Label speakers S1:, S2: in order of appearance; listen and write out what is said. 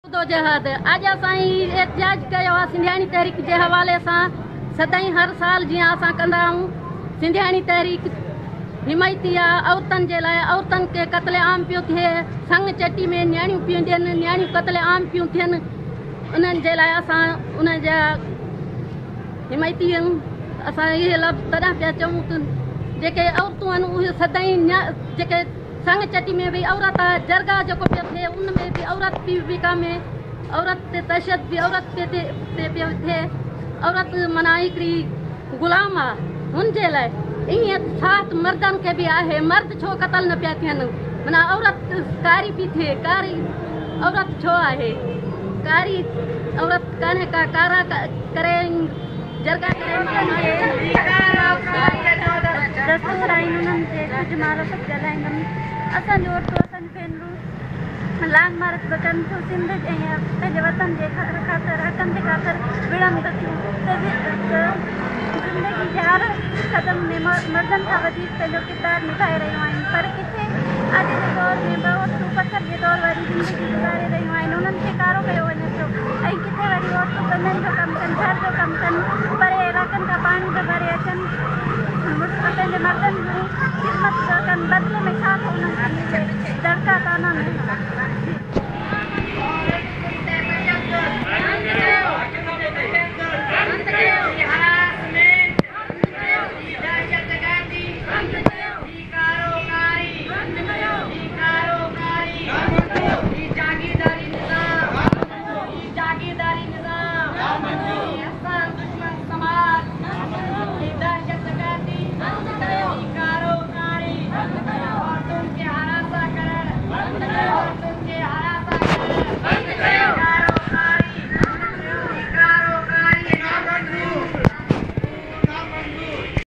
S1: जहाद आज असां एहतिजाज कयो आहे सिंधियाणी तहरीक के हवाले से सदाई हर साल जी असां कंदा आहियूं। सिंधियाणी तहरीक हिमायती आहे औरतन के लिए, औरतन के क़त्ल आम पियो थिए, संग चटी में न्याणियूं पियूं ॾियनि, न्याणियूं क़त्ल आम पियूं थियनि, उन्हनि जे लाइ असां उन जा हिमायती आहियूं। असां इहे लफ़्ज़ तॾहिं पिया चऊं त जेके औरतूं आहिनि उहे सदाई जेके संग चटी में भी औरत आहे, जरगा जो पियो थिए उन में भी औरत भी कामे, औरत ते तशद भी औरत ते पियो थिए। औरत माना हिकिड़ी ग़ुलाम आहे, हुनजे लाइ ईअं साथ मर्दनि खे बि आहे। मर्द छो क़त्ल न पिया थियनि, माना औरत कारी पई थिए, कारी औरत छो आहे, कारी औरत कान्हे का कारा करे जरगा
S2: दस्तूर आहिनि उन्हनि जे कुझु मारत ॻाल्हाईंदमि। असांजो औरतूं असांजी भेनरूं लांग मारत बि कनि थियूं, सिंध ऐं पंहिंजे वतन जे ख़ातिर हक़नि जे ख़ातिर विढ़नि बि थियूं। ज़िंदगी जे हर क़दम में मर्दनि खां वधीक पंहिंजो किरदारु निभाए रहियूं आहिनि। पर किथे अॼु जे दौर में ॿ औरतूं पथर जे दौर वारी ज़िंदगी गुज़ारे रहियूं आहिनि, उन्हनि खे कारो कयो वञे थो। ऐं किथे वरी औरतूं कमनि जो कमु कनि, घर जो कमु कनि, परे इलाइक़नि खां पाणी बि भरे अचनि, पंहिंजे मर्दनि जूं ख़िदमत कनि। बदिले में छा थो उन्हनि खे दड़का कान आहिनि।